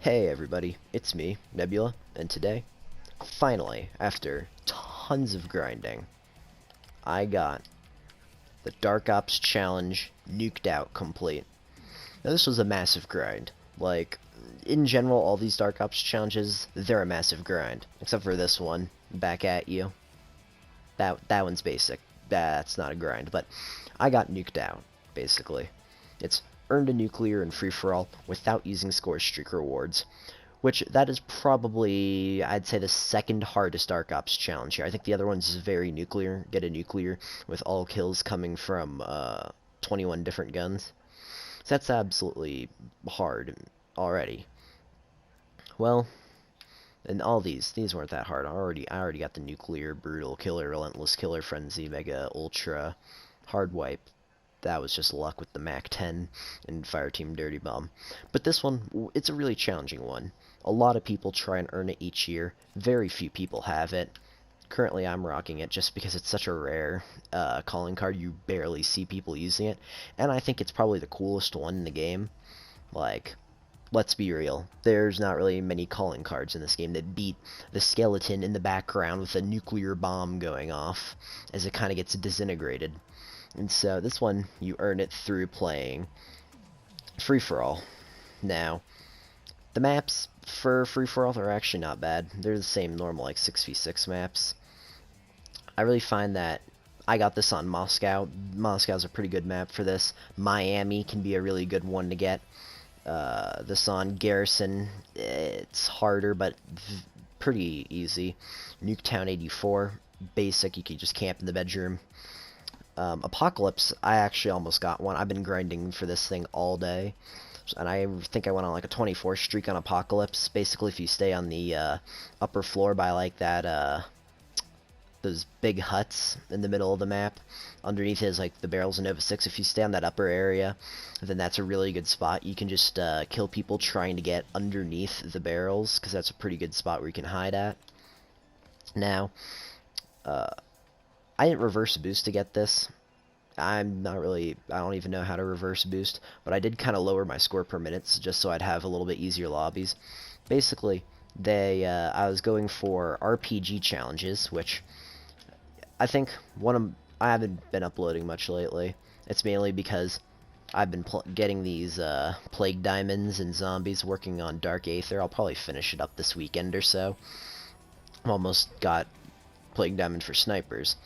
Hey everybody, it's me, Nebula, and today, finally, after tons of grinding, I got the Dark Ops Challenge Nuked Out complete. Now this was a massive grind. Like, in general, all these Dark Ops challenges, they're a massive grind. Except for this one, Back at You. That one's basic. That's not a grind, but I got nuked out, basically. It's earned a nuclear and free-for-all without using score streak rewards, which that is probably, I'd say, the second hardest Dark Ops challenge here. I think the other one's very nuclear, get a nuclear with all kills coming from 21 different guns. So that's absolutely hard already. Well, and all these weren't that hard. I already got the nuclear, brutal killer, relentless killer, frenzy, mega, ultra, hard wipe. That was just luck with the Mac 10 and Fireteam Dirty Bomb. But this one, it's a really challenging one. A lot of people try and earn it each year. Very few people have it. Currently, I'm rocking it just because it's such a rare calling card. You barely see people using it. And I think it's probably the coolest one in the game. Like, let's be real. There's not really many calling cards in this game that beat the skeleton in the background with a nuclear bomb going off as it kind of gets disintegrated. And so this one, you earn it through playing free-for-all. Now, the maps for free-for-all are actually not bad. They're the same normal, like 6v6 maps. I really find that I got this on Moscow. Moscow's a pretty good map for this. Miami can be a really good one to get. This on Garrison, it's harder, but pretty easy. Nuketown 84, basic, you can just camp in the bedroom. Apocalypse, I actually almost got one. I've been grinding for this thing all day, and I think I went on like a 24 streak on Apocalypse. Basically, if you stay on the upper floor by like that, those big huts in the middle of the map, underneath is like the barrels in Nova 6. If you stay on that upper area, then that's a really good spot. You can just kill people trying to get underneath the barrels, because that's a pretty good spot where you can hide at. Now, I didn't reverse boost to get this. I don't even know how to reverse boost, but I did kind of lower my score per minute just so I'd have a little bit easier lobbies. Basically, I was going for RPG challenges, which I think I haven't been uploading much lately. It's mainly because I've been getting these Plague Diamonds and Zombies, working on Dark Aether. I'll probably finish it up this weekend or so. I've almost got Plague Diamond for snipers,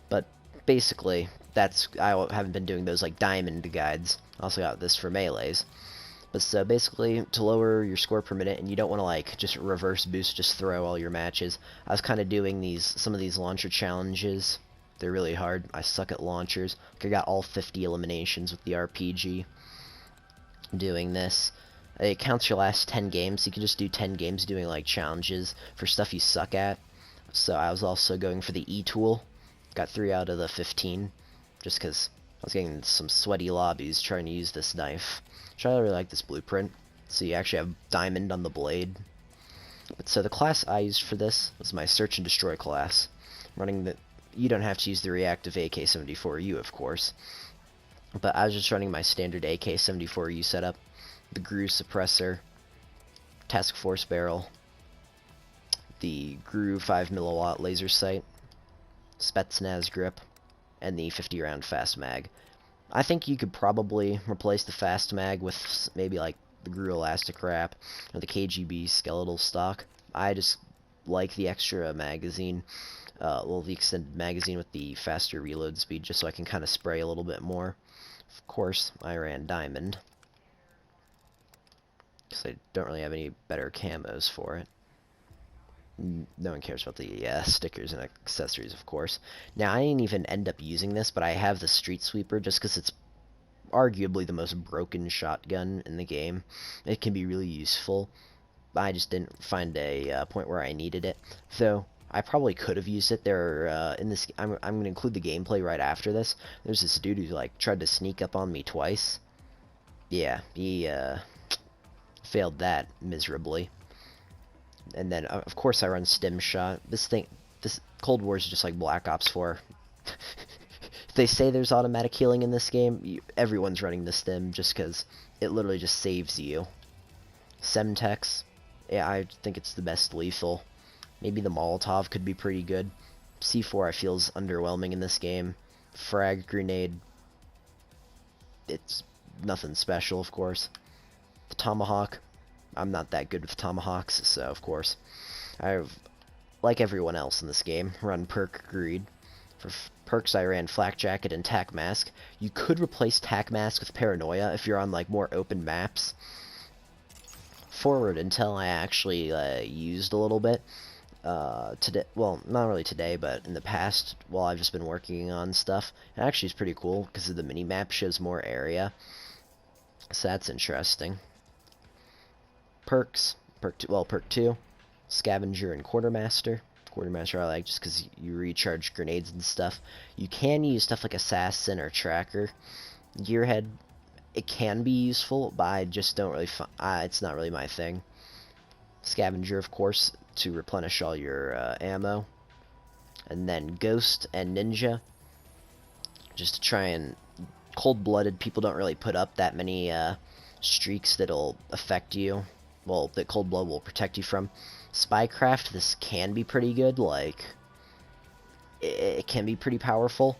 but basically I haven't been doing those like diamond guides. I also got this for melees. But so basically, to lower your score per minute, and you don't want to like just reverse boost, just throw all your matches. I was kind of doing some of these launcher challenges. They're really hard. I suck at launchers. Like, I got all 50 eliminations with the RPG doing this. It counts your last 10 games, so you can just do 10 games doing like challenges for stuff you suck at. So I was also going for the E tool. Got 3 out of the 15, just because I was getting some sweaty lobbies trying to use this knife. I really like this blueprint. So you actually have diamond on the blade. But so the class I used for this was my Search and Destroy class. You don't have to use the reactive AK-74U, of course. But I was just running my standard AK-74U setup. The GRU suppressor, Task Force barrel, the GRU 5 milliwatt laser sight, Spetsnaz grip, and the 50 round fast mag. I think you could probably replace the fast mag with maybe like the GRU elastic wrap or the KGB skeletal stock. I just like the extra magazine, the extended magazine with the faster reload speed, just so I can kind of spray a little bit more. Of course, I ran diamond, because I don't really have any better camos for it. No one cares about the stickers and accessories, of course. Now, I didn't even end up using this, but I have the Street Sweeper just because it's arguably the most broken shotgun in the game. It can be really useful. I just didn't find a point where I needed it. Though, I probably could have used it. I'm going to include the gameplay right after this. There's this dude who like tried to sneak up on me twice. Yeah, he failed that miserably. And then, of course, I run stim shot. This Cold War is just like Black Ops 4. They say there's automatic healing in this game. Everyone's running the stim just because it literally just saves you. Semtex, Yeah, I think it's the best lethal. Maybe the Molotov could be pretty good. C4 I feel is underwhelming in this game. Frag grenade, it's nothing special, of course. The Tomahawk, I'm not that good with Tomahawks, so of course. I've, like everyone else in this game, run perk greed. For perks I ran Flak Jacket and Tac Mask. You could replace Tac Mask with Paranoia if you're on like more open maps. Forward until I actually used a little bit. Today, well, not really today, but in the past, while I've just been working on stuff, it actually is pretty cool because the mini map shows more area, so that's interesting. Perks, perk 2, Scavenger and Quartermaster. Quartermaster I like just because you recharge grenades and stuff. You can use stuff like Assassin or Tracker. Gearhead, it can be useful, but I just don't really, it's not really my thing. Scavenger, of course, to replenish all your ammo. And then Ghost and Ninja, just to try and... Cold-blooded, people don't really put up that many streaks that'll affect you. Well, that Cold Blood will protect you from. Spycraft, this can be pretty good, like... It can be pretty powerful.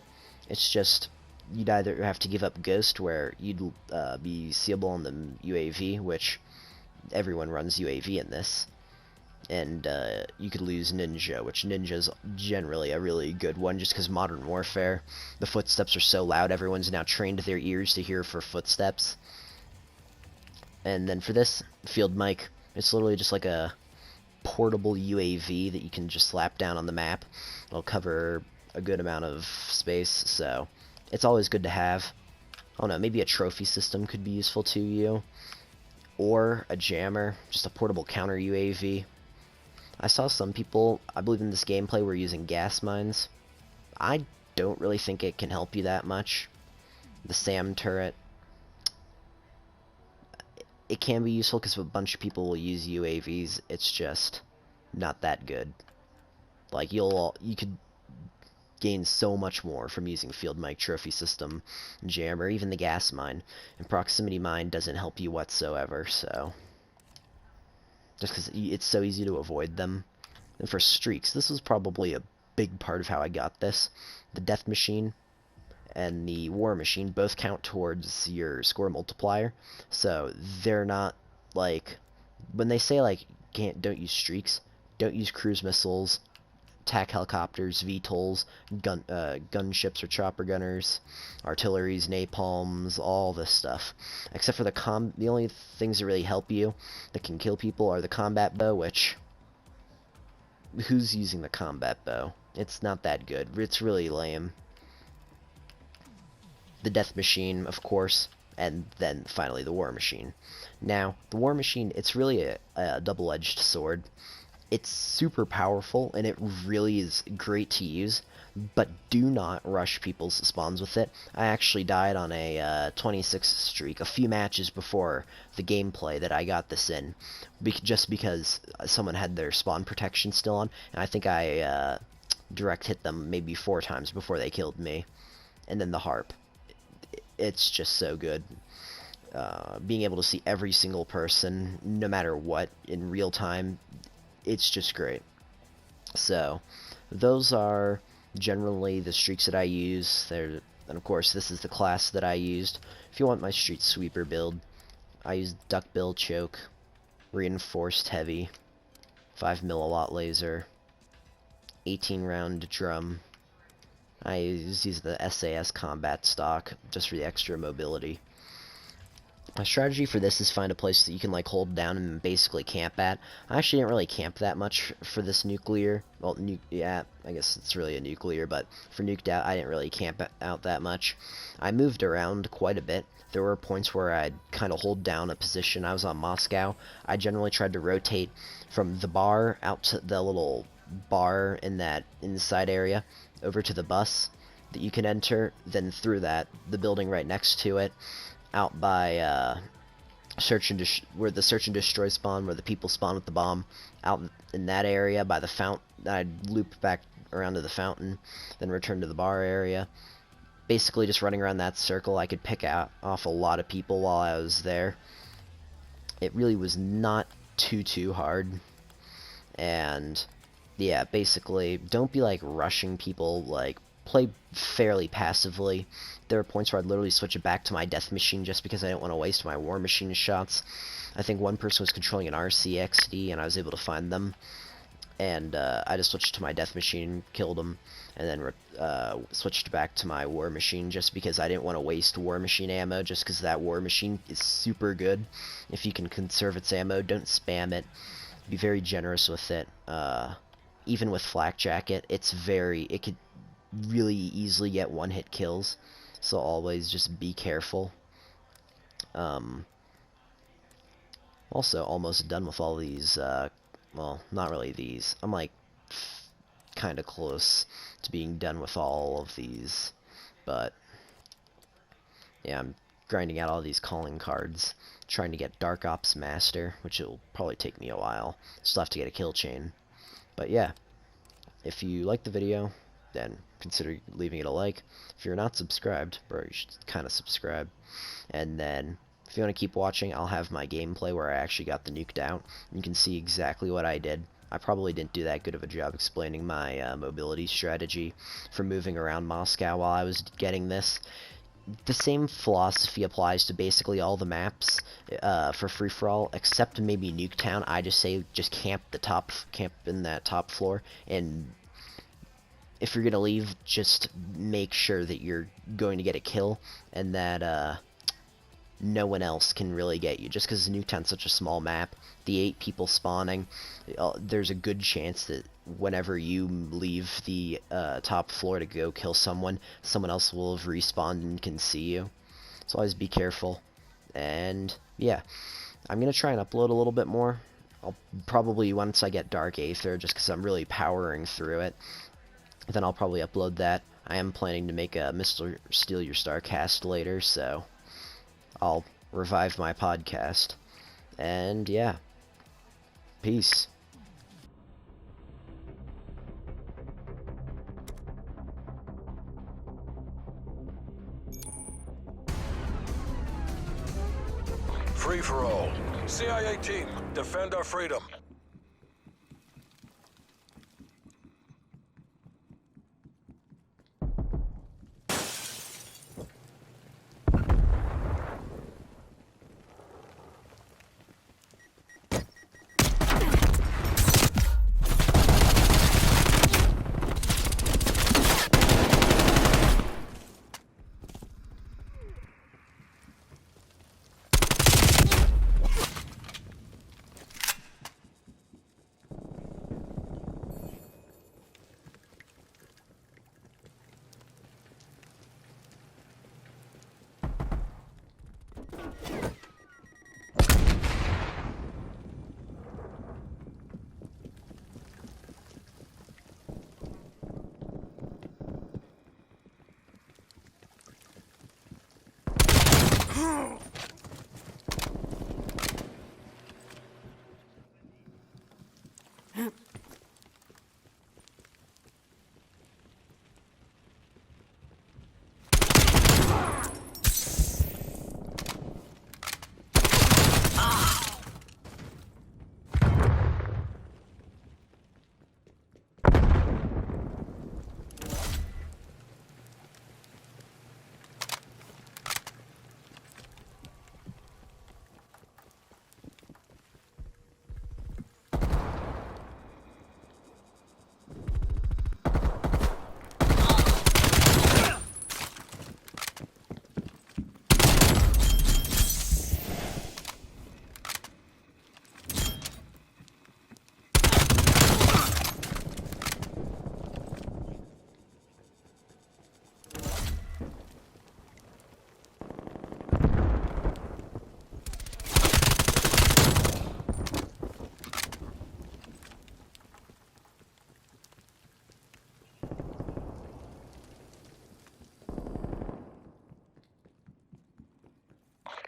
It's just... You'd either have to give up Ghost, where you'd be seeable on the UAV, which... Everyone runs UAV in this. And you could lose Ninja, which Ninja's generally a really good one, just because Modern Warfare, the footsteps are so loud, everyone's now trained their ears to hear for footsteps. And then for this, Field Mic, it's literally just like a portable UAV that you can just slap down on the map. It'll cover a good amount of space, so it's always good to have. I don't know, maybe a trophy system could be useful to you. Or a jammer, just a portable counter UAV. I saw some people, I believe in this gameplay, were using gas mines. I don't really think it can help you that much. The SAM turret, it can be useful because a bunch of people will use UAVs. It's just not that good. Like you could gain so much more from using Field Mic, trophy system, jammer, even the gas mine. And proximity mine doesn't help you whatsoever, so... Just because it's so easy to avoid them. And for streaks, this was probably a big part of how I got this. The Death Machine and the War Machine both count towards your score multiplier. So they're not like... When they say like, don't use streaks, don't use cruise missiles, attack helicopters, VTOLs, gunships or chopper gunners, artilleries, napalms, all this stuff. Except for the only things that really help you that can kill people are the combat bow, which... Who's using the combat bow? It's not that good. It's really lame. The Death Machine, of course, and then finally the War Machine. Now, the War Machine, it's really a double-edged sword. It's super powerful, and it really is great to use, but do not rush people's spawns with it. I actually died on a 26 streak a few matches before the gameplay that I got this in, just because someone had their spawn protection still on, and I think I direct hit them maybe 4 times before they killed me. And then the Harp. It's just so good. Being able to see every single person, no matter what, in real time, it's just great. So, those are generally the streaks that I use. And of course, this is the class that I used. If you want my street sweeper build, I used duckbill choke, reinforced heavy, 5 milliwatt laser, 18 round drum. I use the SAS combat stock just for the extra mobility. My strategy for this is find a place that you can like hold down and basically camp at. I actually didn't really camp that much for this nuclear. Well, yeah, I guess it's really a nuclear, but for Nuked Out, I didn't really camp out that much. I moved around quite a bit. There were points where I'd kind of hold down a position. I was on Moscow. I generally tried to rotate from the bar out to the little bar in that inside area over to the bus that you can enter, then through that, the building right next to it, out by where the search and destroy spawn, where the people spawn with the bomb, out in that area by the fountain. I'd loop back around to the fountain, then return to the bar area. Basically just running around that circle. I could pick off a lot of people while I was there. It really was not too hard. And yeah, basically, don't be like rushing people, like play fairly passively. There are points where I'd literally switch it back to my death machine just because I didn't want to waste my war machine shots. I think one person was controlling an RCXD and I was able to find them. And I just switched to my death machine, killed him, and then switched back to my war machine just because I didn't want to waste war machine ammo, just because that war machine is super good. If you can conserve its ammo, don't spam it. Be very generous with it. Even with Flak Jacket, it could really easily get one-hit kills, so always just be careful. Also, almost done with all these, well, not really these. I'm like kind of close to being done with all of these, but yeah, I'm grinding out all these calling cards, trying to get Dark Ops Master, which will probably take me a while. Still have to get a kill chain. But yeah, if you like the video, then consider leaving it a like. If you're not subscribed, bro, you should kind of subscribe. And then, if you want to keep watching, I'll have my gameplay where I actually got the Nuked Out. You can see exactly what I did. I probably didn't do that good of a job explaining my mobility strategy for moving around Moscow while I was getting this. The same philosophy applies to basically all the maps for free-for-all, except maybe Nuketown. I just say just camp in that top floor, and if you're gonna leave, just make sure that you're going to get a kill, and that no one else can really get you. Just because Nuketown's such a small map, the 8 people spawning, there's a good chance that whenever you leave the top floor to go kill someone else will have respawned and can see you. So always be careful. And yeah, I'm going to try and upload a little bit more. I'll probably, once I get Dark Aether, just because I'm really powering through it, then I'll probably upload that. I am planning to make a Mr. Steal Your Star cast later, so I'll revive my podcast. And yeah, peace. Free for all. CIA team, defend our freedom.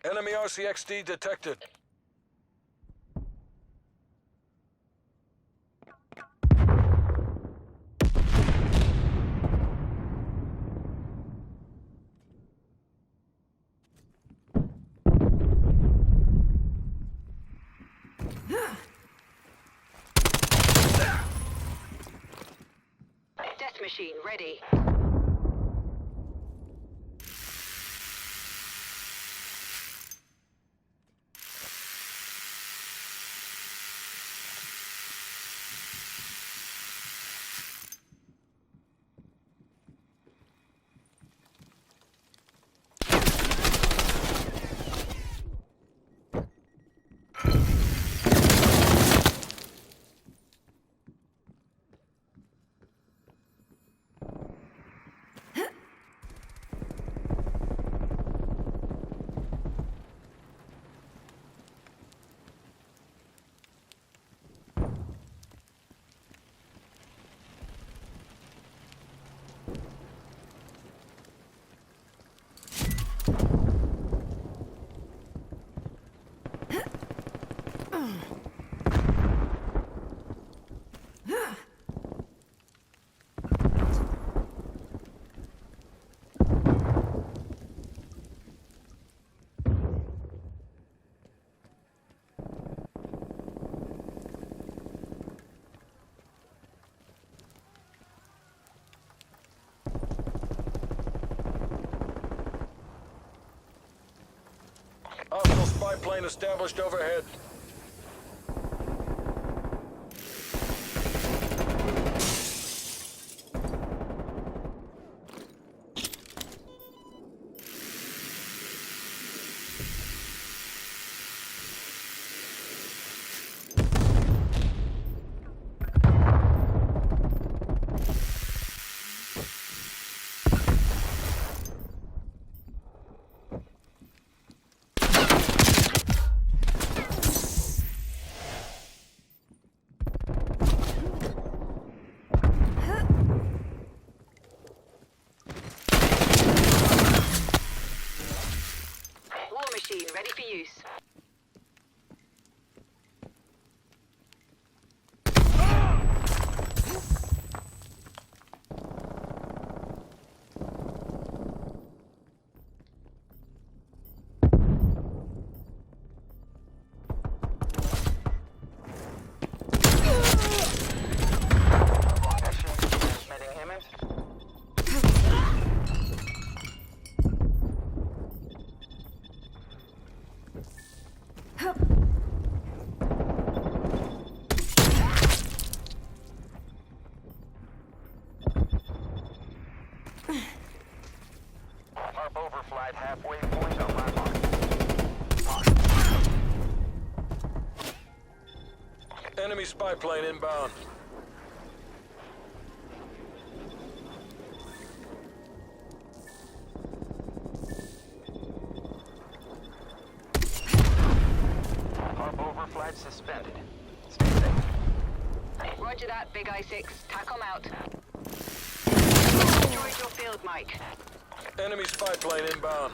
Enemy RCXD detected. Death machine ready. Hostile spy plane established overhead. War machine ready for use. Transmitting image. Harp overflight halfway point on my mark. Enemy spy plane inbound. Harp overflight suspended. Stay safe. Roger that, Big I-6. TACOM out. Destroyed your field, Mike. Enemy spy plane inbound.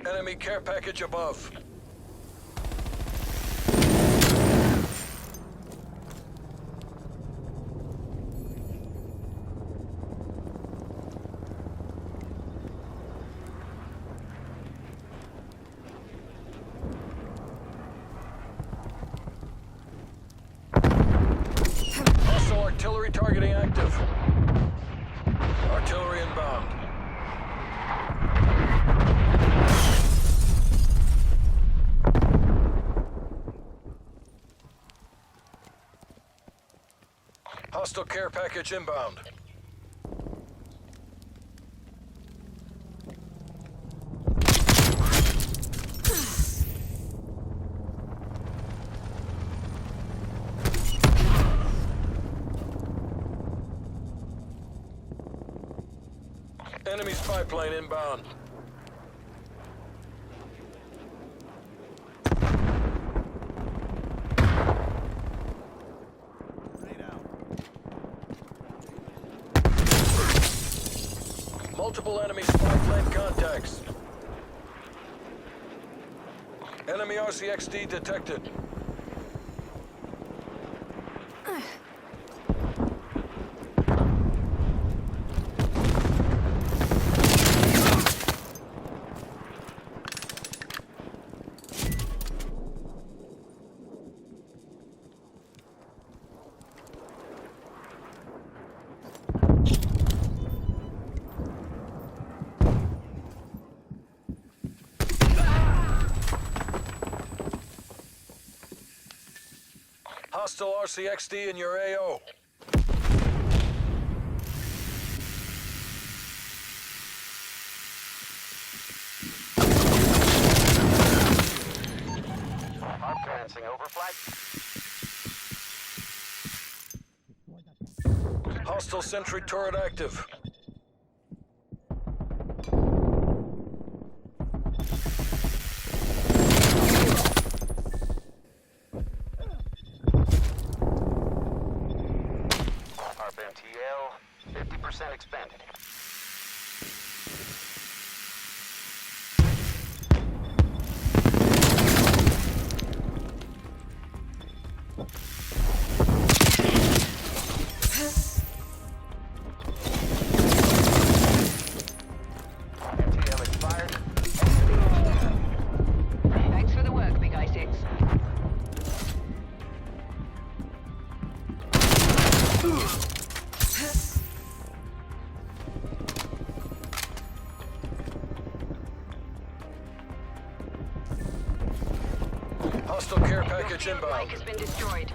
Enemy care package above. Hostile artillery targeting active. Artillery inbound. Hostile care package inbound. Enemy spy plane inbound. Multiple enemy spy plane contacts. Enemy RCXD detected. Hostile RCXD in your AO. Hard commencing overflight. Hostile sentry turret active. MTL, 50% expended. MTL expired. Thanks for the work, Big I-6. Hostile care Your package field mic inbound. has been destroyed.